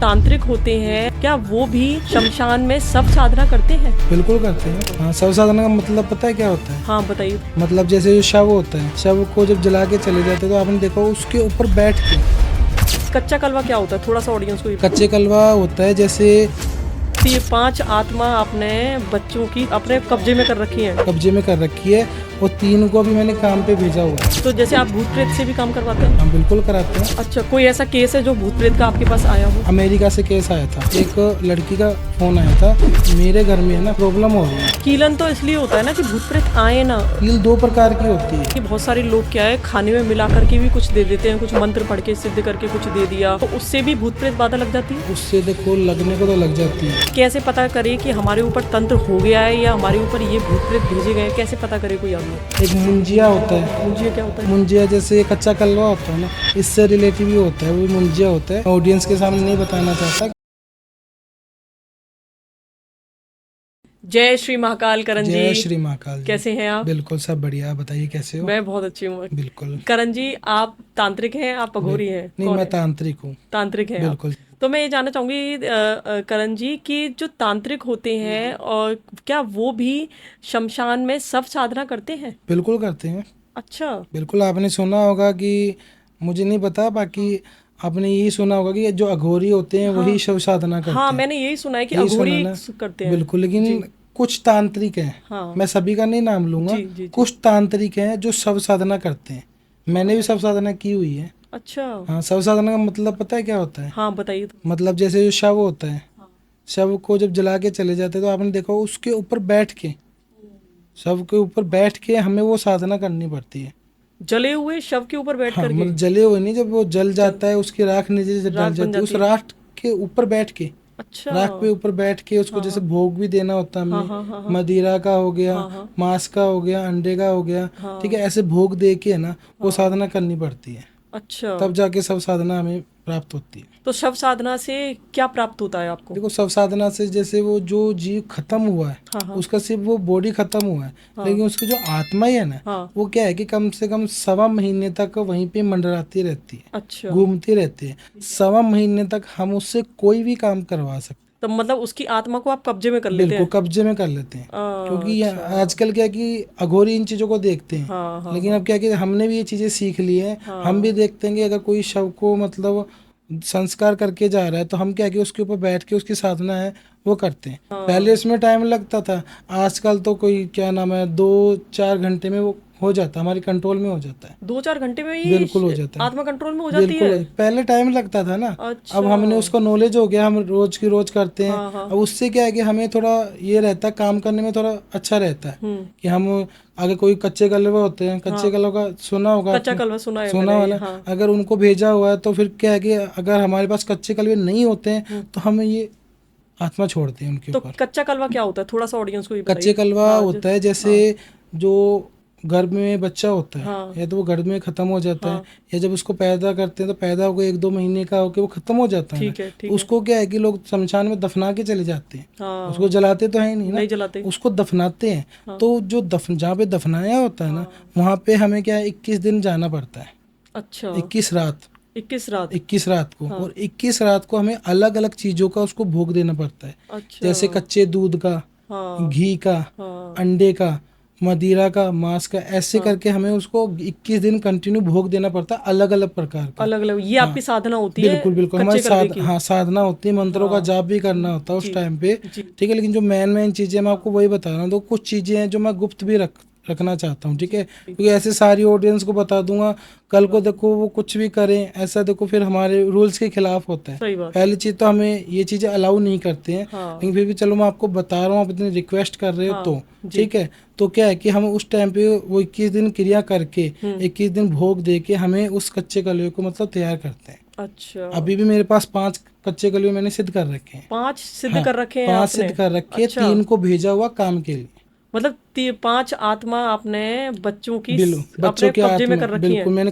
तांत्रिक होते हैं, क्या वो भी शमशान में सब साधना करते हैं? बिल्कुल करते हैं। हाँ, शव साधना का मतलब पता है क्या होता है? हाँ बताइए। मतलब जैसे जो शव होता है, शव को जब जला के चले जाते हैं तो आपने देखा उसके ऊपर बैठ के। कच्चा कलवा क्या होता है, थोड़ा सा ऑडियंस को कच्चे कलवा होता है जैसे ये 5 आत्मा आपने बच्चों की अपने कब्जे में कर रखी है। कब्जे में कर रखी है और 3 को भी मैंने काम पे भेजा हुआ है। तो जैसे आप भूत प्रेत से भी काम करवाते हैं? हम बिल्कुल कराते हैं। अच्छा, कोई ऐसा केस है जो भूत प्रेत का आपके पास आया हो? अमेरिका से केस आया था, एक लड़की का फोन आया था, मेरे घर में है ना प्रॉब्लम हो रही है। कीलन तो इसलिए होता है ना कि भूत प्रेत आए ना। कील 2 प्रकार की होती है। कि बहुत सारे लोग क्या है, खाने में मिला करके भी कुछ दे देते हैं, कुछ मंत्र पढ़ के सिद्ध करके कुछ दे दिया, तो उससे भी भूत प्रेत बाधा लग जाती है। उससे देखो लगने को तो लग जाती है। कैसे पता करे कि हमारे ऊपर तंत्र हो गया है या हमारे ऊपर ये भूत प्रेत भेजे गए, कैसे पता करे कोई आदमी? एक मुंजिया होता है। मुझे क्या होता है? मुंजिया जैसे कच्चा कलवा होता है ना, इससे रिलेटिव ही होता है, वो मुंजिया होता है। ऑडियंस के सामने नहीं बताना चाहता। जय श्री महाकाल करण जी। जय श्री महाकाल जी। कैसे हैं आप? बिल्कुल सब बढ़िया, आप बताइए कैसे हो? मैं बहुत अच्छी हूँ। बिल्कुल। करण जी, आप तांत्रिक हैं, आप अघोरी हैं? नहीं, कौन मैं है? तांत्रिक हूँ। तांत्रिक हैं आप। बिल्कुल। तो मैं ये जानना चाहूंगी करण जी कि जो तांत्रिक होते हैं और क्या वो भी शमशान में सब साधना करते हैं? बिल्कुल करते हैं। अच्छा। बिल्कुल, आपने सुना होगा कि, मुझे नहीं पता, बाकी आपने यही सुना होगा कि जो अघोरी होते हैं वही शव साधना करते हाँ, हैं। मैंने यही सुना है कि यही सुना अघोरी ना? करते हैं। बिल्कुल, लेकिन कुछ तांत्रिक हैं, हाँ। मैं सभी का नहीं नाम लूंगा। जी, जी, जी। कुछ तांत्रिक हैं जो शव साधना करते हैं। मैंने भी शव साधना की हुई है। अच्छा। हाँ, शव साधना का मतलब पता है क्या होता है? हाँ बताइए तो। मतलब जैसे जो शव होता है, शव को जब जला के चले जाते हैं तो आपने देखा उसके ऊपर बैठ के, शव के ऊपर बैठ के हमें वो साधना करनी पड़ती है। जले हुए शव के ऊपर बैठ हाँ, करके? मतलब जले हुए नहीं, जब वो जल जाता है उसकी राख नीचे से राख डल बन जाती है, उस जाती है। राख के ऊपर बैठ के, अच्छा। राख पे ऊपर बैठ के उसको जैसे भोग भी देना होता है हाँ, हमने। हाँ, हाँ, हाँ। मदिरा का हो गया, हाँ, हाँ। मांस का हो गया, अंडे का हो गया, हाँ। ठीक है, ऐसे भोग दे के है ना वो साधना करनी पड़ती है, अच्छा। तब जाके सब साधना हमें प्राप्त होती है। तो शव साधना से क्या प्राप्त होता है आपको? देखो, सब साधना से जैसे वो जो जीव खत्म हुआ है, हाँ, हाँ। उसका सिर्फ वो बॉडी खत्म हुआ है, लेकिन उसकी जो आत्मा ही है ना, हाँ। वो क्या है कि कम से कम 1.25 महीने तक वहीं पे मंडराती रहती है, अच्छा। घूमती रहती है। 1.25 महीने तक हम उससे कोई भी काम करवा सकते हैं। तो मतलब उसकी आत्मा को आप कब्जे में कर लेते बिल्कुल हैं? कब्जे में कर लेते हैं। क्योंकि अच्छा। आजकल क्या है कि अघोरी इन चीज़ों को देखते हैं। हाँ, हाँ, लेकिन अब क्या है कि हमने भी ये चीज़ें सीख ली हैं। हम भी देखते हैं कि अगर कोई शव को मतलब संस्कार करके जा रहा है तो हम क्या है कि उसके ऊपर बैठ के उसकी साधना है वो करते हैं। पहले इसमें टाइम लगता था, आजकल तो कोई क्या नाम है 2-4 घंटे में वो हो जाता है, हमारे कंट्रोल में हो जाता है। 2-4 घंटे में ही बिल्कुल हो जाता है। आत्मा कंट्रोल में हो जाती बिल्कुल है? पहले टाइम लगता था ना। अच्छा। अब हमने उसको नॉलेज हो गया, हम रोज की रोज करते हैं। हाँ, हाँ। अब उससे क्या है कि हमें थोड़ा ये रहता है, काम करने में थोड़ा अच्छा रहता है कि हम अगर कोई कच्चे कलवा होते हैं, कच्चे कलवा का सुना होगा कच्चा आपने? कलवा सुना है सुना मैंने, हुआ ना? हाँ। अगर उनको भेजा हुआ है तो फिर क्या है कि अगर हमारे पास कच्चे कलवे नहीं होते हैं तो हम ये आत्मा छोड़ते हैं उनके तो ऊपर। कच्चा कलवा क्या होता है, थोड़ा सा ऑडियंस को भी कच्चे बताइए। कलवा होता है जैसे जो गर्भ में बच्चा होता है, हाँ। या तो वो गर्भ में खत्म हो जाता है, या जब उसको पैदा करते हैं तो पैदा होकर 1-2 महीने का होकर वो खत्म हो जाता है ना। ठीक है, ठीक तो उसको क्या है कि लोग शमशान में दफना के चले जाते हैं। हाँ। उसको जलाते तो है नहीं ना, नहीं जलाते। उसको दफनाते हैं। तो जो दफन जहाँ पे दफनाया होता है ना, वहाँ पे हमें क्या है 21 दिन जाना पड़ता है। अच्छा। 21 रात 21 रात। 21 रात को, और 21 रात को हमें अलग अलग चीजों का उसको भोग देना पड़ता है। अच्छा। जैसे कच्चे दूध का, हाँ। घी का, हाँ। अंडे का, मदिरा का, मांस का, ऐसे करके हमें उसको 21 दिन कंटिन्यू भोग देना पड़ता है, अलग अलग प्रकार का। अलग अलग ये आपकी साधना होती है? बिल्कुल बिल्कुल, हमारी साधना होती है, मंत्रों का जाप भी करना होता है उस टाइम पे, ठीक है। लेकिन जो मेन चीजें मैं आपको वही बता रहा हूँ, तो कुछ चीजें हैं जो मैं गुप्त भी रखना चाहता हूँ, ठीक है। क्योंकि ऐसे सारी ऑडियंस को बता दूंगा, कल को देखो वो कुछ भी करें ऐसा, देखो फिर हमारे रूल्स के खिलाफ होता है। सही बात। पहली चीज तो हमें ये चीजें अलाउ नहीं करते हैं, लेकिन फिर भी चलो मैं आपको बता रहा हूँ, आप इतनी रिक्वेस्ट कर रहे हो तो ठीक है। तो क्या है कि हम उस टाइम पे वो 21 दिन क्रिया करके 21 दिन भोग दे के हमें उस कच्चे कलवे को मतलब तैयार करते हैं। अच्छा। अभी भी मेरे पास 5 कच्चे कलवे मैंने सिद्ध कर रखे हैं। 5 सिद्ध कर रखे हैं 5 आपने? सिद्ध कर रखे हैं, 3 को भेजा हुआ काम के लिए। मतलब 5 आत्मा आपने बच्चों की बच्चों अपने के कब्जे में आत्मा कर रखी है? बिल्कुल मैंने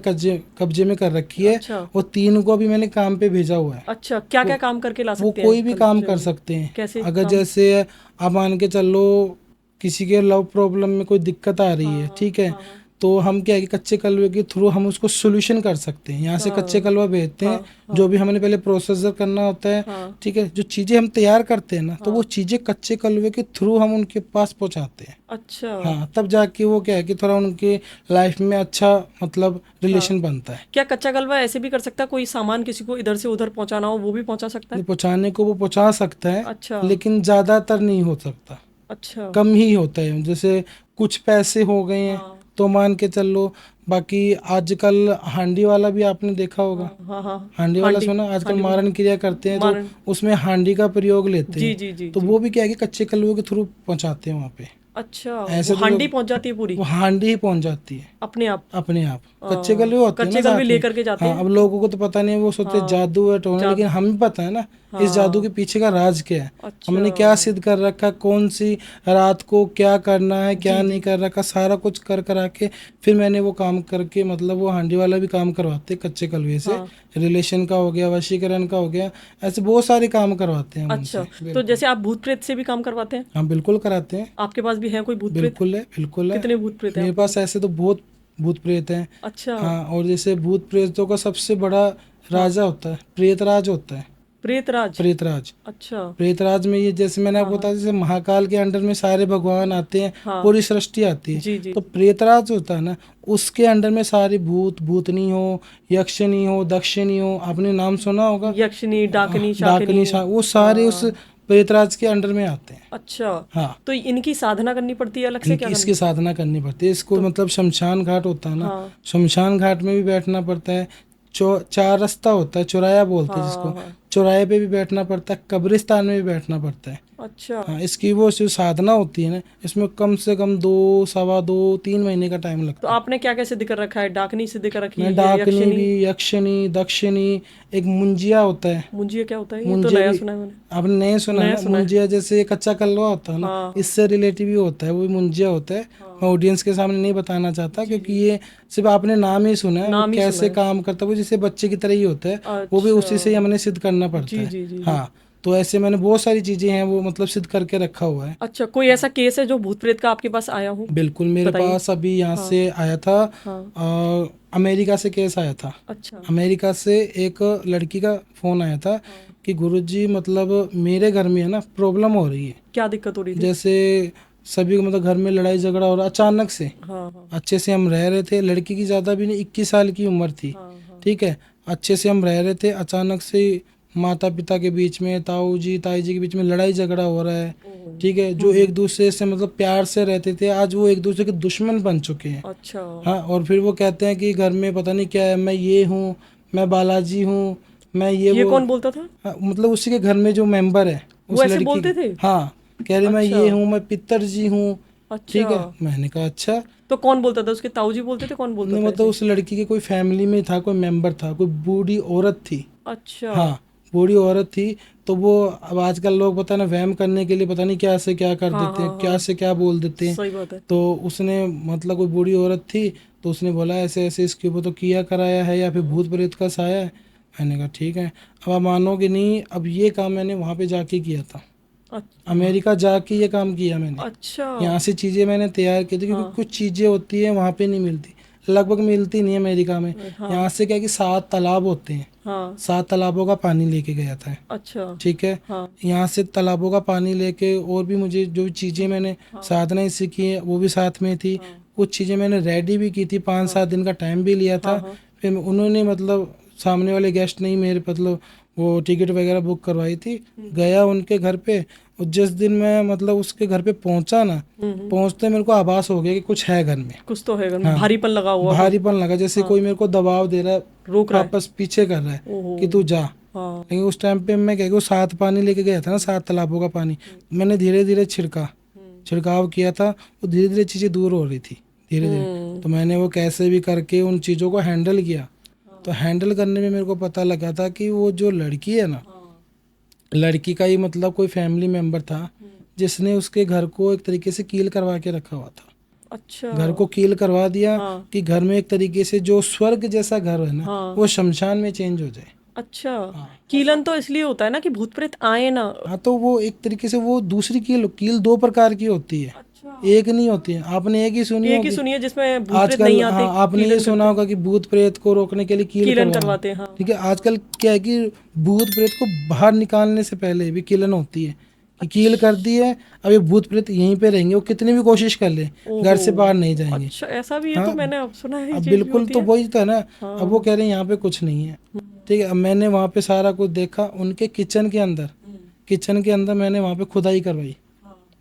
कब्जे में कर रखी है। अच्छा। और 3 को भी मैंने काम पे भेजा हुआ है। अच्छा, क्या क्या काम करके ला वो सकते हैं? कोई भी काम कर सकते हैं। कैसे अगर काम? जैसे आप मान के चलो किसी के लव प्रॉब्लम में कोई दिक्कत आ रही है, ठीक है, तो हम क्या है कि कच्चे कलवे के थ्रू हम उसको सोल्यूशन कर सकते हैं। यहाँ से कच्चे कलवा भेजते हैं, जो भी हमने पहले प्रोसेसर करना होता है, हाँ। ठीक है, जो चीज़ें हम तैयार करते हैं ना, तो वो चीज़ें कच्चे कलवे के थ्रू हम उनके पास पहुँचाते हैं। अच्छा। हाँ, तब जाके वो क्या है कि थोड़ा उनके लाइफ में अच्छा मतलब रिलेशन बनता है। क्या कच्चा कलवा ऐसे भी कर सकता है, कोई सामान किसी को इधर से उधर पहुंचाना हो वो भी पहुंचा सकता है? पहुँचाने को वो पहुँचा सकता है, अच्छा। लेकिन ज़्यादातर नहीं हो सकता, अच्छा। कम ही होता है। जैसे कुछ पैसे हो गए हैं हाँ तो मान के चल लो। बाकी आजकल हांडी वाला भी आपने देखा होगा, हाँ हाँ। हांडी वाला हांडी, सुना, आजकल हांडी मारन क्रिया करते हैं तो मारन। उसमें हांडी का प्रयोग लेते जी हैं। जी जी तो जी। वो भी क्या है कि कच्चे कलवे के थ्रू पहुंचाते हैं वहाँ पे। अच्छा, वो ऐसे तो हांडी पहुंच जाती है पूरी वो हांडी ही पहुंच जाती है अपने आप? अपने आप। कच्चे कलवे होते हैं ना कच्चे कलवे साथ में। लेकर के जाते हाँ, हैं। अब लोगों को तो पता नहीं है, वो सोचते हैं हाँ, जादू है टोना, लेकिन हमें पता है ना इस जादू के पीछे का राज क्या है। अच्छा। हमने क्या सिद्ध कर रखा, कौन सी रात को क्या करना है, क्या नहीं कर रखा, सारा कुछ कर करा के फिर मैंने वो काम करके मतलब वो हांडी वाला भी काम करवाते हैं कच्चे कलवे से। रिलेशन का हो गया, वशीकरण का हो गया, ऐसे बहुत सारे काम करवाते हैं हम अच्छा, उनसे। तो जैसे आप भूत प्रेत से भी काम करवाते हैं? हम बिल्कुल कराते हैं। आपके पास भी है कोई भूत प्रेत? बिल्कुल है, बिल्कुल है। कितने भूत प्रेत हैं मेरे आपके पास ऐसे तो बहुत भूत प्रेत हैं। अच्छा। हाँ, और जैसे भूत प्रेतों का सबसे बड़ा राजा होता है, प्रेतराज होता है। प्रेतराज? प्रेतराज, अच्छा। प्रेतराज में ये जैसे मैंने आपको बताया, जैसे महाकाल के अंडर में सारे भगवान आते हैं, पूरी सृष्टि आती है। जी जी। तो प्रेतराज होता है ना, उसके अंडर में सारी भूत, भूतनी हो, यक्षिणी हो, दक्षिणी हो, आपने नाम सुना होगा, यक्षिनी, डाकिनी, डाकनी, शाकिनी। वो सारे उस प्रेतराज के अंडर में आते हैं। अच्छा, हाँ, तो इनकी साधना करनी पड़ती है अलग से? क्या इसकी साधना करनी पड़ती है। इसको मतलब शमशान घाट होता है ना, हाँ शमशान घाट में भी बैठना पड़ता है। चार रास्ता होता है, चौराया बोलते हैं जिसको, चौराहे पे भी बैठना पड़ता है, कब्रिस्तान में भी बैठना पड़ता है। अच्छा। हाँ, इसकी वो जो साधना होती है ना, इसमें कम से कम 2, सवा 2, 3 महीने का टाइम तो लगता है। आपने क्या क्या सिद्ध कर रखा है? डाकनी सिद्ध कर रखी मैं है, डाकनी यक्षिनी? भी, यक्षिणी, दक्षिणी, एक मुंजिया होता है। मुंजिया क्या होता है? ये तो मुंजिया नया भी सुना है मैंने। आपने नहीं सुना है नया ना? सुना है। मुंजिया जैसे कच्चा कलवा होता है ना, हाँ इससे रिलेटिव ही होता है, वो मुंजिया होता है। मैं ऑडियंस के सामने नहीं बताना चाहता, क्योंकि ये सिर्फ आपने नाम ही सुना है, वो नाम ही सुना कैसे है। काम करता है, वो जैसे बच्चे की तरह ही होता है, वो भी उसी से ही अच्छा। हमने सिद्ध करना पड़ता जी है। जी जी जी। हाँ, तो ऐसे मैंने बहुत सारी चीजें हैं वो मतलब सिद्ध करके रखा हुआ है। अच्छा, कोई ऐसा केस है जो भूत प्रेत का आपके पास आया हो? बिल्कुल, मेरे बताइए। पास अभी यहाँ हाँ से आया था, हाँ। अमेरिका से केस आया था। अच्छा। अमेरिका से एक लड़की का फोन आया था कि गुरुजी मतलब मेरे घर में है ना प्रॉब्लम हो रही है। क्या दिक्कत हो रही थी? जैसे सभी को मतलब घर में लड़ाई झगड़ा हो रहा अचानक से। हाँ हाँ अच्छे से हम रह रहे थे, लड़की की ज़्यादा भी नहीं, 21 साल की उम्र थी, हाँ हाँ। ठीक है, अच्छे से हम रह रहे थे, अचानक से माता पिता के बीच में, ताऊ जी ताई जी के बीच में लड़ाई झगड़ा हो रहा है, ओह, ठीक है। जो एक दूसरे से मतलब प्यार से रहते थे, आज वो एक दूसरे के दुश्मन बन चुके हैं। अच्छा। हाँ, और फिर वो कहते हैं कि घर में पता नहीं क्या है, मैं ये हूँ, मैं बालाजी हूँ, मैं ये वो। कौन बोलता था? हाँ, मतलब उसी के घर में जो मेंबर है वो उस ऐसे लड़की बोलते थे? हाँ, कह रहे मैं अच्छा ये हूँ, मैं पितर जी हूँ, ठीक है। अच्छा। मैंने कहा अच्छा। तो कौन बोलता था? उसके ताऊ जी बोलते थे? कौन बोलता नहीं, था मतलब ऐसे? उस लड़की के कोई फैमिली में था, कोई मेंबर था, कोई बूढ़ी औरत थी। अच्छा। हाँ, बूढ़ी औरत थी। तो वो अब आजकल लोग पता ना वहम करने के लिए पता नहीं क्या से क्या कर हाँ देते हाँ हैं, क्या हाँ, से क्या बोल देते हैं। सही बात है। तो उसने मतलब कोई बूढ़ी औरत थी, तो उसने बोला ऐसे ऐसे इसके ऊपर तो किया कराया है या फिर भूत प्रेत का साया है। मैंने कहा ठीक है। अब आप मानोगे नहीं, अब ये काम मैंने वहाँ पे जाके किया था, अमेरिका जाके ये काम किया मैंने। अच्छा। यहाँ से चीज़ें मैंने तैयार की थी, क्योंकि हाँ कुछ चीज़ें होती हैं वहाँ पे नहीं मिलती, लगभग मिलती नहीं है अमेरिका में। हाँ यहाँ से क्या है कि 7 तालाब होते हैं, हाँ। 7 तालाबों का पानी लेके गया था, अच्छा। ठीक है। हाँ यहाँ से तालाबों का पानी लेके और भी मुझे जो चीज़ें मैंने साधनाएं सीखी हैं वो भी साथ में थी। कुछ चीज़ें मैंने रेडी भी की थी, 5-7 दिन का टाइम भी लिया था। फिर उन्होंने मतलब सामने वाले गेस्ट नहीं मेरे मतलब वो टिकट वगैरह बुक करवाई थी, गया उनके घर पे। और जिस दिन मैं मतलब उसके घर पे पहुंचा ना, पहुंचते मेरे को आभास हो गया कि कुछ है घर में। कुछ तो है घर में, हाँ, भारीपन लगा हुआ कोई। भारीपन लगा, जैसे कोई मेरे को दबाव दे रहा है, रोक रहा है। वापस पीछे कर रहा है ओहो। कि तू जा। हाँ लेकिन उस टाइम पे मैं क्या, वो 7 पानी लेके गया था ना, 7 तालाबों का पानी, मैंने धीरे धीरे छिड़काव किया था, वो धीरे धीरे चीज़ें दूर हो रही थी, धीरे धीरे। तो मैंने वो कैसे भी करके उन चीज़ों को हैंडल किया। तो हैंडल करने में मेरे को पता लगा था कि वो जो लड़की है ना, लड़की का ही मतलब कोई फैमिली मेंबर था जिसने उसके घर को एक तरीके से कील करवा के रखा हुआ था। अच्छा। घर को कील करवा दिया हाँ कि घर में एक तरीके से जो स्वर्ग जैसा घर है ना, हाँ। वो शमशान में चेंज हो जाए। अच्छा। कीलन तो इसलिए होता है ना कि भूत प्रेत आए ना। हाँ, तो वो एक तरीके से वो दूसरी कील 2 प्रकार की होती है। एक नहीं होती है, आपने एक ही सुनी एक ही होगी। सुनी है जिसमें भूत प्रेत आजकल नहीं आते, हाँ, आपने ये कीलन सुना करते, होगा कि भूत प्रेत को रोकने के लिए कील कीलन करवाओ। करवाते हैं, हाँ। ठीक है, आजकल क्या है कि भूत प्रेत को बाहर निकालने से पहले भी कीलन होती है कि कील कर दी है, अब ये भूत प्रेत यहीं पे रहेंगे, वो कितनी भी कोशिश कर ले घर से ओहो, बाहर नहीं जाएंगे। अच्छा ऐसा भी है, तो हाँ, मैंने अब सुना है ये अब चीज भी बिल्कुल, होती तो है। वही तो है ना। अब वो हाँ। कह रहे हैं यहाँ पे कुछ नहीं है। ठीक है, अब मैंने वहाँ पे सारा कुछ देखा, उनके किचन के अंदर मैंने वहाँ पे खुदाई करवाई,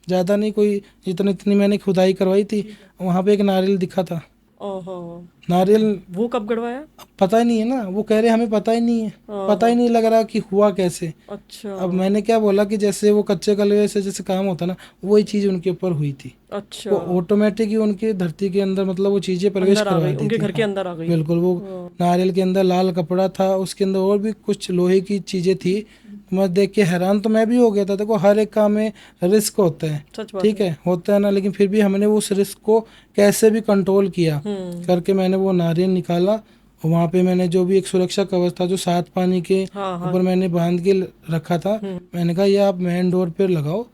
ज़्यादा नहीं, कोई जितनी इतनी मैंने खुदाई करवाई थी। वहाँ पे एक नारियल दिखा था, ओहो, नारियल। वो कब गड़वाया? पता ही नहीं है ना, वो कह रहे हमें पता ही नहीं है, पता ही ओहो, नहीं लग रहा कि हुआ कैसे। अच्छा अब मैंने क्या बोला कि जैसे वो कच्चे कलवे से जैसे काम होता ना, वही चीज़ उनके ऊपर हुई थी। अच्छा, वो ऑटोमेटिक ही उनके धरती के अंदर मतलब वो चीज़ें प्रवेश अंदर आ करवा गई, दी उनके थी। घर के हाँ, अंदर आ गई। बिल्कुल। वो हाँ, नारियल के अंदर लाल कपड़ा था, उसके अंदर और भी कुछ लोहे की चीज़ें थी। मैं देख के हैरान तो मैं भी हो गया था। देखो, हर एक काम में रिस्क होता है, सच बात ठीक है। है, होता है ना, लेकिन फिर भी हमने उस रिस्क को कैसे भी कंट्रोल किया करके मैंने वो नारियल निकाला। और वहाँ पे मैंने जो भी एक सुरक्षा कवच था जो 7 पानी के हाँ हाँ। ऊपर मैंने बांध के रखा था, मैंने कहा ये आप मेन डोर पे लगाओ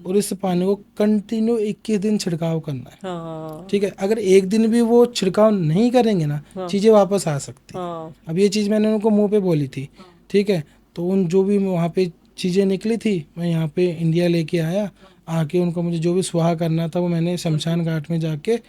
और इस पानी को कंटिन्यू 21 दिन छिड़काव करना है। हाँ ठीक है, अगर एक दिन भी वो छिड़काव नहीं करेंगे ना, हाँ चीज़ें वापस आ सकती। हाँ। अब ये चीज़ मैंने उनको मुंह पे बोली थी। ठीक है, तो उन जो भी वहाँ पे चीज़ें निकली थी, मैं यहाँ पे इंडिया लेके आया। आके उनको मुझे जो भी सुहा करना था वो मैंने शमशान घाट में जाके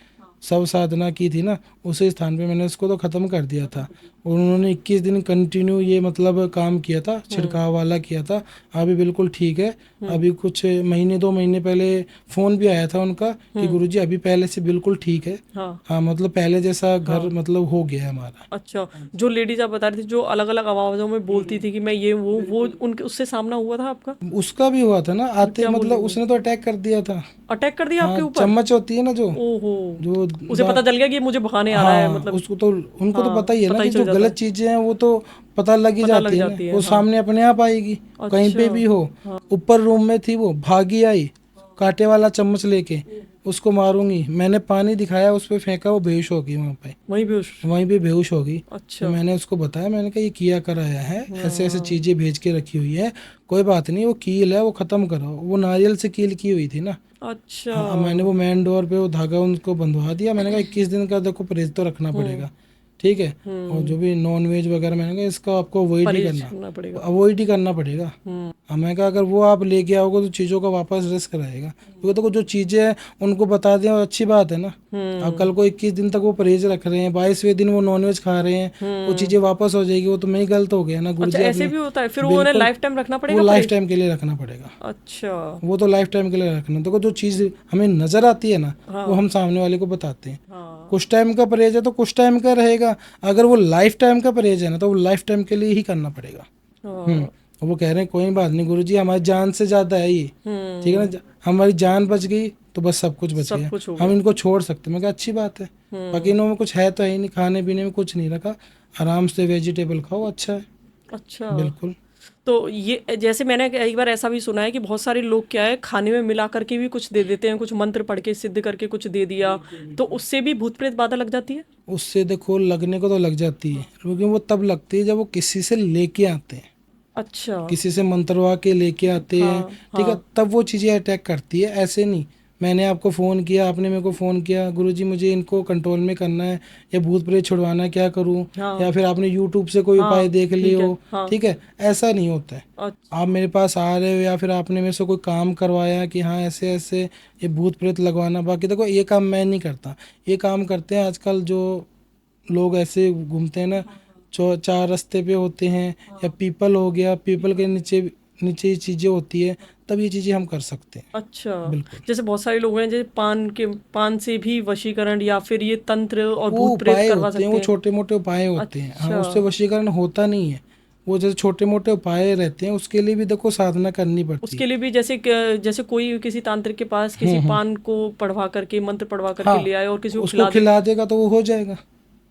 सब साधना की थी ना, उसी स्थान पे मैंने उसको तो ख़त्म कर दिया था। और उन्होंने 21 दिन कंटिन्यू ये मतलब काम किया था, छिड़काव वाला किया था। अभी बिल्कुल ठीक है। अभी कुछ महीने 2 महीने पहले फ़ोन भी आया था उनका कि गुरुजी अभी पहले से बिल्कुल ठीक है। हाँ। हाँ, मतलब पहले जैसा घर हाँ। मतलब हो गया है हमारा। अच्छा, जो लेडीज आप बता रही थी जो अलग अलग आवाजों में बोलती थी कि मैं ये वो उनके उससे सामना हुआ था आपका? उसका भी हुआ था ना, आते क्या बोल रही मतलब वो? उसने तो अटैक कर दिया था। अटैक कर दिया आपके हाँ, ऊपर? चम्मच होती है ना जो ओहो, जो उसे पता चल गया कि ये मुझे भगाने आ रहा है, हाँ, मतलब। उसको तो उनको तो हाँ, पता ही है ना पता ही कि चल जो जाता गलत है, चीजें हैं वो तो पता लग ही पता लग जाती है ना, जाती है, वो हाँ। सामने अपने आप आएगी। कहीं पे अच्छा। भी हो। ऊपर रूम में थी वो, भागी आई कांटे वाला चम्मच लेके, उसको मारूंगी। मैंने पानी दिखाया, उस पे फेंका, वो बेहोश हो गई वहाँ पे, वहीं बेहोश? वहीं पे बेहोश हो गई। तो अच्छा। मैंने उसको बताया, मैंने कहा ये किया कराया है, ऐसे ऐसे हाँ। चीजें भेज के रखी हुई है, कोई बात नहीं, वो कील है वो खत्म करो। वो नारियल से कील की हुई थी ना। अच्छा। हाँ, अब मैंने वो मेन डोर पे वो धागा उनको बंधवा दिया। मैंने कहा 21 दिन का देखो परहेज तो रखना पड़ेगा। ठीक है, और जो भी नॉन वेज वगैरह मैंने कहा इसका आपको अवॉइड ही परहेज करना, करना पड़ेगा। अवॉइड ही करना पड़ेगा। मैं कहा अगर वो आप लेके आओगे तो चीज़ों का वापस रिस्क रहेगा, क्योंकि देखो जो चीज़ें हैं उनको बता दें और अच्छी बात है ना। अब कल को 21 दिन तक वो परहेज रख रहे हैं, 22वें दिन वो नॉनवेज खा रहे हैं, वो चीज़ें वापस हो जाएगी, वो तो मैं ही गलत हो गया ना अच्छा, गुरुजी ऐसे आपने। भी होता है फिर? वो उन्हें बिल्कुल, लाइफ टाइम रखना वो पड़ेगा लाइफ परहेज? टाइम के लिए रखना पड़ेगा। अच्छा। वो तो लाइफ टाइम के लिए रखना। देखो जो चीज़ हमें नज़र आती है ना, हाँ वो हम सामने वाले को बताते हैं। हाँ। कुछ टाइम का परहेज है तो कुछ टाइम का रहेगा, अगर वो लाइफ टाइम का परहेज है ना तो वो लाइफ टाइम के लिए ही करना पड़ेगा। हाँ। वो कह रहे हैं कोई बात नहीं गुरुजी, हमारी जान से ज़्यादा है ये। ठीक है ना, हमारी जान बच गई तो बस सब कुछ बच सब गया, कुछ हो हम गया। इनको छोड़ सकते। मैं कहा अच्छी बात है, बाकी इनों में कुछ है तो है ही नहीं, खाने पीने में कुछ नहीं रखा, आराम से वेजिटेबल खाओ, अच्छा है। अच्छा, बिल्कुल। तो ये जैसे मैंने एक बार ऐसा भी सुना है कि बहुत सारे लोग क्या है खाने में मिला करके भी कुछ दे देते हैं, कुछ मंत्र पढ़ के सिद्ध करके कुछ दे दिया, तो उससे भी भूत प्रेत बाधा लग जाती है? उससे देखो लगने को तो लग जाती है, क्योंकि वो तब लगती है जब वो किसी से लेके आते हैं, अच्छा। किसी से मंत्रवा के लेके आते हैं। हाँ ठीक है, हाँ तब वो चीज़ें अटैक करती है, ऐसे नहीं। मैंने आपको फ़ोन किया, आपने मेरे को फ़ोन किया, गुरुजी मुझे इनको कंट्रोल में करना है या भूत प्रेत छुड़वाना है, क्या करूं? हाँ या फिर आपने यूट्यूब से कोई उपाय हाँ। देख लिए ठीक है, हो। हाँ। ठीक है, ऐसा नहीं होता है। अच्छा। आप मेरे पास आ रहे हो या फिर आपने मेरे से कोई काम करवाया कि हाँ ऐसे ऐसे ये भूत प्रेत लगवाना, बाकी देखो ये काम मैं नहीं करता, ये काम करते हैं आजकल जो लोग ऐसे घूमते हैं ना, जो 4 रास्ते पे होते हैं, या पीपल हो गया, पीपल के नीचे नीचे ये चीज़ें होती है, तब ये चीज़ें हम कर सकते हैं। अच्छा, बिल्कुल, जैसे बहुत सारे लोग हैं जैसे पान से भी वशीकरण या फिर ये तंत्र और वो भूत प्रेत उपाय करवा होते हैं, सकते वो हैं? छोटे मोटे उपाय होते हैं। हाँ, अच्छा। उससे वशीकरण होता नहीं है, वो जैसे छोटे मोटे उपाय रहते हैं, उसके लिए भी देखो साधना करनी पड़ती उसके है। लिए भी जैसे कोई किसी तांत्रिक के पास किसी पान को पढ़वा करके मंत्र पढ़वा करके हाँ, ले आए और किसी को उसको खिला दे, खिला देगा तो वो हो जाएगा।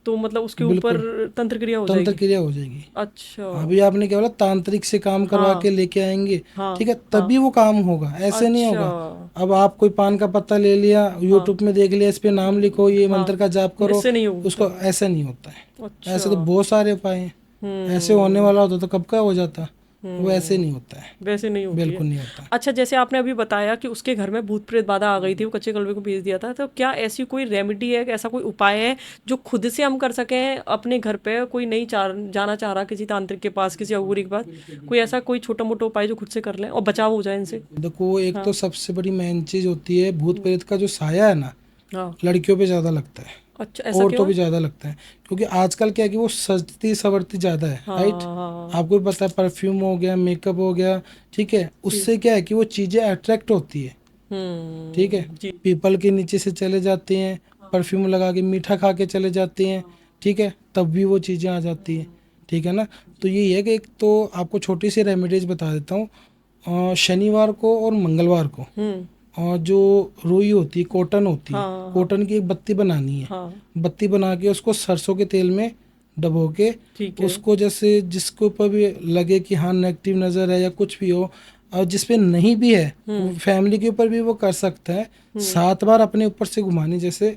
तो मतलब उसके ऊपर बिल्कुल, तंत्र क्रिया हो तंत्र जाएगी? क्रिया हो जाएगी। अच्छा। अभी आपने क्या बोला, तांत्रिक से काम करवा हाँ के लेके आएंगे। हाँ ठीक है, हाँ। तभी वो काम होगा, ऐसे नहीं अच्छा। होगा। अब आप कोई पान का पत्ता ले लिया, हाँ यूट्यूब में देख लिया, इस पे नाम लिखो, ये हाँ, मंत्र का जाप करो, इससे नहीं होता? उसको ऐसा नहीं होता है। अच्छा। ऐसे तो बहुत सारे उपाय हैं, ऐसे होने हम्म वाला होता तो कब का हो जाता। वो ऐसे नहीं होता है, वैसे नहीं होती है। बिल्कुल नहीं होता है। अच्छा, जैसे आपने अभी बताया कि उसके घर में भूत प्रेत बाधा आ गई थी, वो कच्चे कलवे को भेज दिया था, तो क्या ऐसी कोई रेमेडी है, ऐसा कोई उपाय है जो खुद से हम कर सकें अपने घर पे? कोई नहीं जाना चाह रहा किसी तांत्रिक के पास, किसी अघोरी के पास, कोई ऐसा कोई छोटा मोटा उपाय जो खुद से कर लें और बचाव हो जाए इनसे? देखो, एक हाँ। तो सबसे बड़ी मेन चीज होती है, भूत प्रेत का जो साया है ना, हाँ। लड़कियों पे ज्यादा लगता है, अच्छा, ऐसा औरतों क्यों भी है? ज्यादा लगता है, क्योंकि आजकल क्या है कि वो सजती सवरती ज्यादा है, हाँ राइट। हाँ आपको भी पता है, परफ्यूम हो गया, मेकअप हो गया, ठीक है, उससे क्या है कि वो चीजें अट्रैक्ट होती है, ठीक है। जी। पीपल के नीचे से चले जाते हैं, परफ्यूम लगा के मीठा खा के चले जाते हैं, ठीक है, तब भी वो चीज़ें आ जाती हैं, ठीक है ना। तो यही है कि एक तो आपको छोटी सी रेमेडीज बता देता हूँ। शनिवार को और मंगलवार को और जो रुई होती है, कॉटन होती है, हाँ कॉटन की एक बत्ती बनानी है। हाँ। बत्ती बना के उसको सरसों के तेल में डबो के, ठीक है। उसको जैसे जिसके ऊपर भी लगे कि हाँ नेगेटिव नज़र है या कुछ भी हो, और जिसपे नहीं भी है, फैमिली के ऊपर भी वो कर सकता है। 7 बार अपने ऊपर से घुमानी, जैसे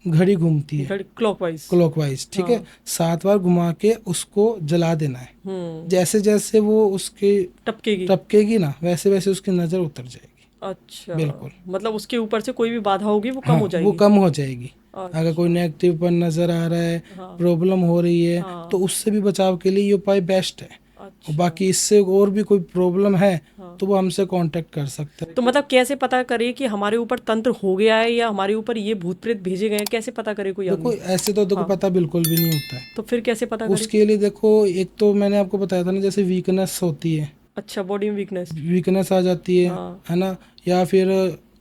घड़ी घूमती है घड़ी क्लॉकवाइज। क्लॉकवाइज, ठीक है। 7 बार घुमा के उसको जला देना है। जैसे जैसे वो उसके टपकेगी। टपकेगी ना, वैसे वैसे उसकी नज़र उतर जाएगी। अच्छा, बिल्कुल। मतलब उसके ऊपर से कोई भी बाधा होगी वो कम हाँ, हो वो जाएगी। कम हो जाएगी। अच्छा। अगर कोई नेगेटिव पर नजर आ रहा है, हाँ प्रॉब्लम हो रही है, हाँ। तो उससे भी बचाव के लिए ये उपाय बेस्ट है। और अच्छा। बाकी इससे और भी कोई प्रॉब्लम है हाँ। तो वो हमसे कांटेक्ट कर सकते हैं। तो मतलब कैसे पता करे कि हमारे ऊपर तंत्र हो गया है या हमारे ऊपर ये भूत प्रेत भेजे गए हैं? कैसे पता करे कोई देखो, आदमी? ऐसे तो देखो हाँ। पता बिल्कुल भी नहीं होता है। तो फिर कैसे पता करे? उसके लिए देखो, एक तो मैंने आपको बताया था ना, जैसे वीकनेस होती है, अच्छा, बॉडी में वीकनेस। वीकनेस आ जाती हाँ। है ना, या फिर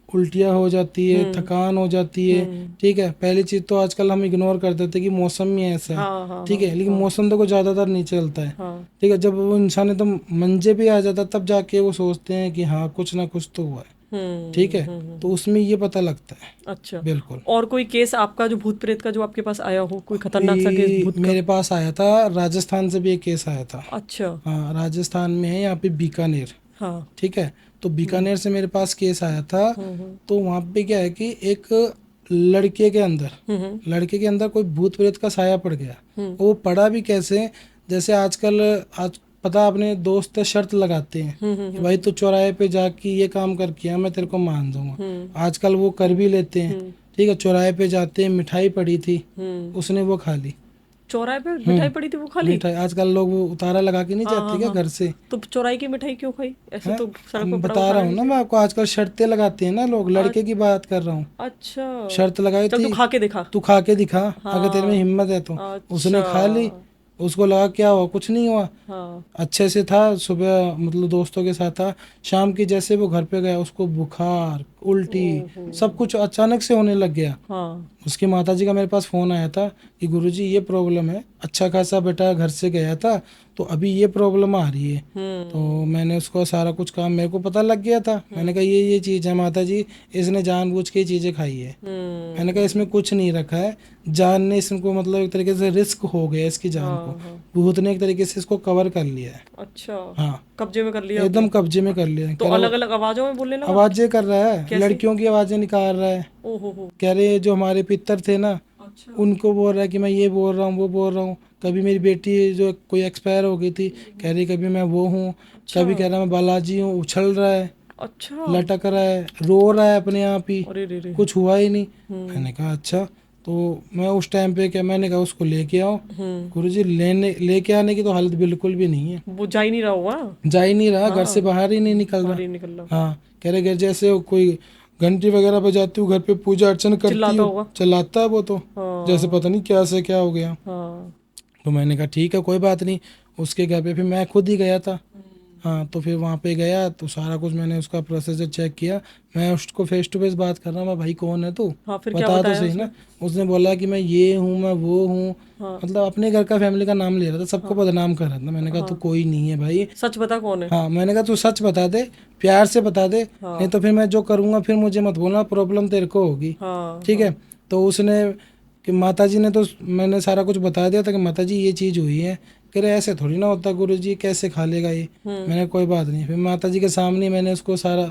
उल्टियाँ हो जाती है, थकान हो जाती है, ठीक है। पहली चीज़ तो आजकल हम इग्नोर कर देते हैं कि मौसम ही ऐसा है, हाँ हाँ ठीक है, लेकिन मौसम तो को ज़्यादातर नहीं चलता है, हाँ। ठीक है। जब वो इंसान एकदम मंजे पे आ जाता है, तब जाके वो सोचते हैं कि हाँ कुछ ना कुछ तो हुआ है, ठीक है। तो उसमें ये पता लगता है। अच्छा। बिल्कुल। और कोई केस आपका जो भूत प्रेत का जो आपके पास आया हो, कोई खतरनाक सा केस भूत का? मेरे पास आया था, राजस्थान से भी एक केस आया था। अच्छा। हाँ, राजस्थान में है, यहाँ पे बीकानेर, हाँ। ठीक है। तो बीकानेर से मेरे पास केस आया था। तो वहाँ पे क्या है कि एक लड़के के अंदर कोई भूत प्रेत का साया पड़ गया। वो पड़ा भी कैसे, जैसे आज पता, अपने दोस्त शर्त लगाते हैं कि भाई तो चौराहे पे जाके ये काम कर किया, मैं तेरे को मान दूंगा। आजकल वो कर भी लेते हैं, ठीक है। चौराहे पे जाते हैं, मिठाई पड़ी थी, उसने वो खा ली। चौराहे पे मिठाई पड़ी थी, वो खा ली? मिठाई आजकल लोग वो उतारा लगा के नहीं हाँ जाते हाँ क्या हाँ। घर से? तो चौराहे की मिठाई क्यों खाई? ऐसे हैं? तो सड़क पे हम पड़ा बता हुआ रहा खाना हूँ ना नहीं मैं आपको, आजकल शर्तें लगाते हैं ना लोग, लड़के की बात कर रहा हूँ। चाहिए। अच्छा। शर्त लगाई चल, थी, तू खा के दिखा। तू खा के दिखा, अगर तेरे में हाँ। हिम्मत है तो। उसने खा ली, अच्छा। उसको लगा क्या हुआ, कुछ नहीं हुआ, हाँ। अच्छे से था। सुबह मतलब दोस्तों के साथ था, शाम की जैसे वो घर पे गया, उसको बुखार, उल्टी, ओहो। सब कुछ अचानक से होने लग गया। हाँ। उसकी माताजी का मेरे पास फ़ोन आया था कि गुरुजी ये प्रॉब्लम है, अच्छा खासा बेटा घर से गया था, तो अभी ये प्रॉब्लम आ रही है। तो मैंने उसको सारा कुछ काम, मेरे को पता लग गया था। मैंने कहा ये चीज़ है माताजी, इसने जानबूझ के ये चीज़ें खाई है। मैंने कहा इसमें कुछ नहीं रखा है, जान ने इसको मतलब एक तरीके से रिस्क हो गया इसकी जान को, भूत ने एक तरीके से इसको कवर कर लिया है। अच्छा। हाँ, कब्जे में कर लिया एकदम आपने? कब्जे में कर लिया है। तो कह रहा अलग अलग आवाजों में बोलने लगा? आवाजें कर रहा है, कैसे? लड़कियों की आवाजें निकाल रहा है। ओहो। कह रहे जो हमारे पितर थे ना, अच्छा। उनको बोल रहा है कि मैं ये बोल रहा हूँ, वो बोल रहा हूँ। कभी मेरी बेटी जो कोई एक्सपायर हो गई थी, कह रही कभी मैं वो हूँ, कभी कह रहा मैं बालाजी हूँ। उछल रहा है, अच्छा। लटक रहा है, रो रहा है अपने आप ही, अरे रे रे। कुछ हुआ ही नहीं। मैंने कहा अच्छा। तो मैं उस टाइम पे क्या, मैंने कहा उसको लेके आओ। गुरुजी लेके आने की तो हालत बिल्कुल भी नहीं है, वो जा ही नहीं रहा होगा। जा ही नहीं रहा, घर से बाहर ही नहीं निकल बाहर ही रहा। निकल रहा। हाँ, कह रहे घर जैसे कोई घंटी वगैरह बजाती हूँ, घर पे पूजा अर्चना करती चिल्लाता हूँ, होगा। चलाता है वो तो, जैसे हाँ पता नहीं क्या से क्या हो गया। हाँ। तो मैंने कहा ठीक है, कोई बात नहीं। उसके घर पे फिर मैं खुद ही गया था। हाँ, तो फिर वहाँ पे गया तो सारा कुछ मैंने उसका प्रोसीजर चेक किया। मैं उसको फेस टू फेस बात कर रहा हूँ, मैं भाई कौन है तू, हाँ, फिर क्या बता तो बताया सही उसने? ना। उसने बोला कि मैं ये हूँ, मैं वो हूँ, हाँ मतलब अपने घर का फैमिली का नाम ले रहा था, सबको बदनाम कर रहा था। मैंने कहा तू कोई नहीं है भाई। सच बता कौन है। हाँ, मैंने कहा तू सच बता दे, प्यार से बता दे, नहीं तो फिर मैं जो करूँगा फिर मुझे मत बोलना, प्रॉब्लम तेरे को होगी, हाँ ठीक है। तो उसने कि माताजी ने, तो मैंने सारा कुछ बता दिया था कि माताजी ये चीज़ हुई है। कह रहे ऐसे थोड़ी ना होता गुरुजी, कैसे खा लेगा ये। मैंने कोई बात नहीं, फिर माताजी के सामने मैंने उसको सारा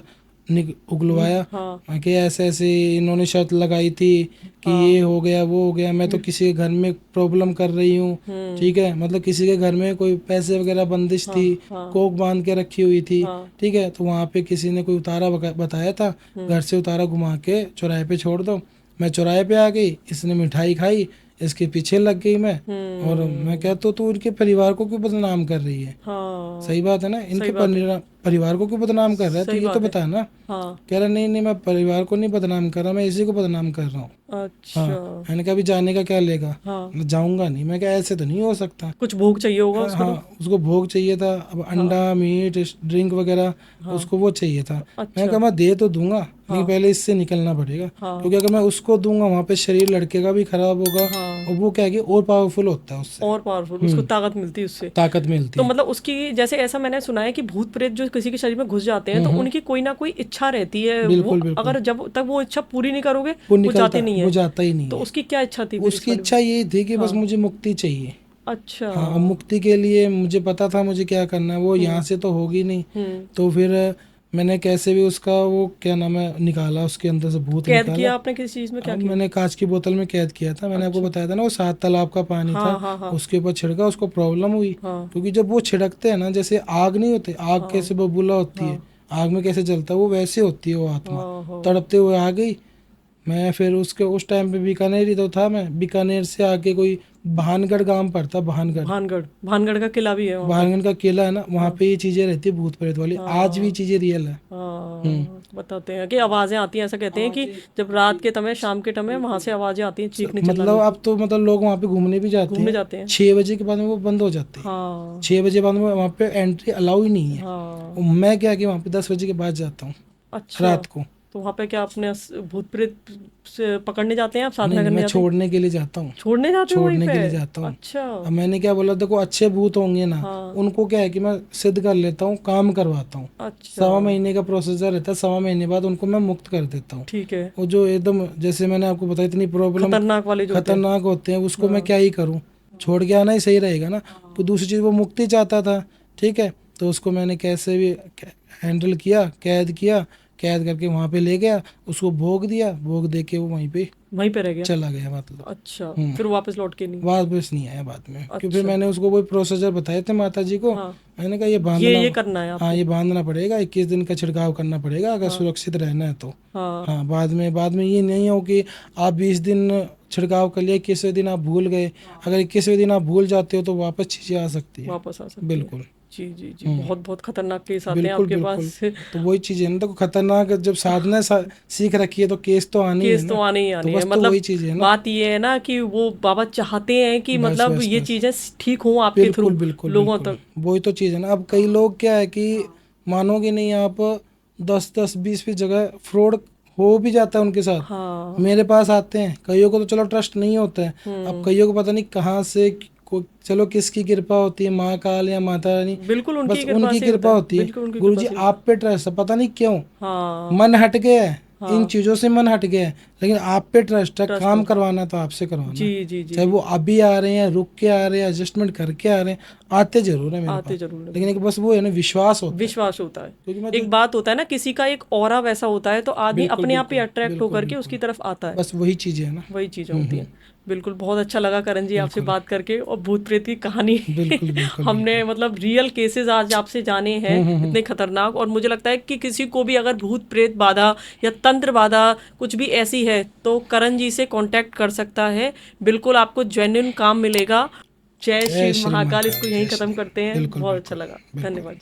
उगलवाया हाँ कि ऐसे ऐसे इन्होंने शर्त लगाई थी कि ये हो गया वो हो गया, मैं तो किसी के घर में प्रॉब्लम कर रही हूँ, ठीक है, मतलब किसी के घर में कोई पैसे वगैरह बंदिश थी, हाँ कोक बांध के रखी हुई थी, हाँ ठीक है, तो वहाँ पे किसी ने कोई उतारा बताया था, घर से उतारा घुमा के चौराहे पे छोड़ दो। मैं चौराहे पे आ गई, इसने मिठाई खाई, इसके पीछे लग गई मैं, और मैं कहता हूँ तू उनके परिवार को क्यों बदनाम कर रही है? हाँ सही बात है ना, सही इनके बात है, परिवार को क्यों बदनाम कर रहा है? तो सही ये तो बात है। बता ना। हाँ कह रहा नहीं नहीं, मैं परिवार को नहीं बदनाम कर रहा, मैं इसी को बदनाम कर रहा हूँ। हाँ, अच्छा मैंने कहा अभी जाने का क्या लेगा? हाँ, मैं जाऊंगा नहीं। मैं क्या, ऐसे तो नहीं हो सकता। कुछ भूख चाहिए होगा हाँ उसको तो। हाँ, उसको भोग चाहिए था, अब अंडा मीट ड्रिंक वगैरह उसको वो चाहिए था। मैं अच्छा कहा मैं दे तो दूंगा, लेकिन हाँ पहले इससे निकलना पड़ेगा, हाँ क्योंकि अगर मैं उसको दूंगा वहाँ पे शरीर लड़के का भी खराब होगा, हाँ, और वो क्या है कि और पावरफुल होता है उससे। और पावरफुल, उसको ताकत मिलती है उससे। ताकत मिलती तो है। मतलब उसकी, जैसे ऐसा मैंने सुना है कि भूत प्रेत जो किसी के शरीर में घुस जाते हैं तो उनकी कोई ना कोई इच्छा रहती है, वो बिल्कुल बिल्कुल। अगर जब तक वो इच्छा पूरी नहीं करोगे वो वो जाते निकलता, नहीं वो है। जाता ही नहीं तो है। उसकी क्या इच्छा थी फिर इस उसकी वाले में? इच्छा ये थी कि बस हाँ मुझे मुक्ति चाहिए। अच्छा हाँ, और मुक्ति के लिए मुझे पता था मुझे क्या करना है, वो यहाँ से तो होगी नहीं। तो फिर मैंने कैसे भी उसका वो क्या नाम है निकाला, उसके अंदर से भूत कैद निकाला। किया आपने किसी चीज में, क्या अब किया? मैंने कांच की बोतल में कैद किया था, मैंने आपको अच्छा बताया था ना, वो 7 तालाब का पानी था, हाँ हाँ हाँ उसके ऊपर छिड़का, उसको प्रॉब्लम हुई। हाँ क्योंकि जब वो छिड़कते हैं ना, जैसे आग नहीं होते, आग हाँ कैसे बबूला होती है, हाँ आग में कैसे जलता है, वो वैसे होती है वो आत्मा, हाँ हाँ, तड़पते हुए आ गई। मैं फिर उसके उस टाइम पे बीकानेर ही तो था, मैं बीकानेर से आके कोई भानगढ़ गांव पड़ता, भानगढ़, भानगढ़, भानगढ़ का किला भी है वहाँ पे। भानगढ़ का किला है ना, वहाँ हाँ पे ये चीजें रहती है भूत प्रेत वाली, आज भी हाँ चीजें रियल है। हाँ, बताते हैं कि आवाजें आती हैं, ऐसा कहते हैं कि जब रात के समय, शाम के समय वहां से आवाजें आती हैं चीखने मतलब चिल्लाने की। अब तो मतलब लोग वहाँ पे घूमने भी जाते घूमने हैं, जाते हैं। 6 बजे के बाद में वो बंद हो जाते हैं। हाँ 6 बजे बाद में वहाँ पे एंट्री अलाउ ही नहीं है। हाँ और मैं क्या कि वहाँ पे 10 बजे के बाद जाता हूँ अच्छा। रात को। तो वहां पे क्या अपने भूत प्रेत से पकड़ने जाते हैं, आप नहीं साधना नहीं, करने मैं जाते हैं? छोड़ने के लिए जाता हूँ, छोड़ने जाते हो वहीं छोड़ने पे? के लिए जाता हूँ। अच्छा अब मैंने क्या बोला, देखो अच्छे भूत होंगे ना, हाँ उनको क्या है कि मैं सिद्ध कर लेता हूँ, काम करवाता हूँ। अच्छा 1.25 महीने का प्रोसीजर रहता है, 1.25 महीने बाद उनको मैं मुक्त कर देता हूँ। ठीक है। वो जो एकदम जैसे मैंने आपको बताया इतनी प्रॉब्लम खतरनाक वाले जो होते हैं। खतरनाक होते हैं, उसको मैं हाँ क्या ही करूँ, छोड़ के आना ही सही रहेगा ना। तो दूसरी चीज़ वो मुक्ति चाहता था, ठीक है, तो उसको मैंने कैसे भी हैंडल किया, कैद किया, कैद करके वहाँ पे ले गया, उसको भोग दिया, भोग दे के वो वहीं पे वहीं पे रह गया। चला गया मतलब। अच्छा हम्म। फिर वापस लौट के नहीं? वापस नहीं आया बाद में, क्योंकि फिर अच्छा मैंने उसको वही प्रोसीजर बताए थे माता जी को। हाँ, मैंने कहा ये ये बांधना, करना है हाँ आपको। ये बांधना पड़ेगा, 21 दिन का छिड़काव करना पड़ेगा अगर हाँ सुरक्षित रहना है तो। हाँ हाँ, बाद में ये नहीं हो कि आप 20 दिन छिड़काव कर लिया, 21वें दिन आप भूल गए। अगर 21वें दिन आप भूल जाते हो तो वापस चीज़ें आ सकती है। वापस आ सकती है। बिल्कुल। जी जी जी, हम्म। बहुत बहुत खतरनाक केस आते हैं बिल्कुल आपके बिल्कुल। पास। तो वही चीज़ है ना, तो खतरनाक जब साधना सीख रखी है तो केस तो आने ही है केस तो ना। आने ही तो आने हैं, बस तो वही मतलब चीज़ है ना। बात ये है ना कि वो बाबा चाहते हैं कि बस मतलब बस ये बस। चीजें ठीक हों आपके बिल्कुल थ्रू बिल्कुल लोगों बिल्कुल, तक। वही तो चीज़ है ना। अब कई लोग क्या है कि मानोगे नहीं आप, 10-10 20-20 जगह फ्रॉड हो भी जाता है उनके साथ, हाँ मेरे पास आते हैं। कईयों को तो चलो ट्रस्ट नहीं होता है, अब कईयों को पता नहीं कहाँ से चलो किसकी कृपा होती है, माँ काल या माता रानी, बिल्कुल बस उनकी कृपा उनकी से ही होता कृपा है, होती है। बिल्कुल उनकी कृपा गुरुजी से ही होता आप पे ट्रस्ट है, पता नहीं क्यों है। हाँ मन हट गया है, इन हाँ चीज़ों से मन हट गया है, लेकिन आप पे ट्रस्ट है, ट्रस्ट काम है। करवाना है तो आपसे करवाना जी है। जी जी चाहे जी, वो अभी आ रहे हैं, रुक के आ रहे हैं, एडजस्टमेंट करके आ रहे हैं, आते जरूर है मेरे आते पास, जरूर है लेकिन एक बिल्कुल। बस वो है ना, विश्वास होता है। विश्वास होता है। क्योंकि मैं जो, एक बात होता है ना, किसी का एक ऑरा वैसा होता है तो आदमी बिल्कुल अपने आप ही बिल्कुल अट्रैक्ट बिल्कुल होकर के बिल्कुल, उसकी तरफ आता है। बस वही चीज़ें है ना। वही चीज़ें होती हैं। बिल्कुल, बहुत अच्छा लगा करण जी आपसे बिल्कुल बात करके, और भूत प्रेत की कहानी बिल्कुल बिल्कुल हमने बिल्कुल। मतलब रियल केसेस आज आपसे जाने हैं, इतने खतरनाक। और मुझे लगता है कि किसी को भी अगर भूत प्रेत बाधा या तंत्र बाधा कुछ भी ऐसी है तो करण जी से कांटेक्ट कर सकता है, बिल्कुल आपको जेन्युइन काम मिलेगा। जय श्री जय श्री महाकाल। महाकाल, इसको यहीं जय खत्म श्री, करते हैं, बिल्कुल बहुत अच्छा बिल्कुल लगा, बिल्कुल। धन्यवाद।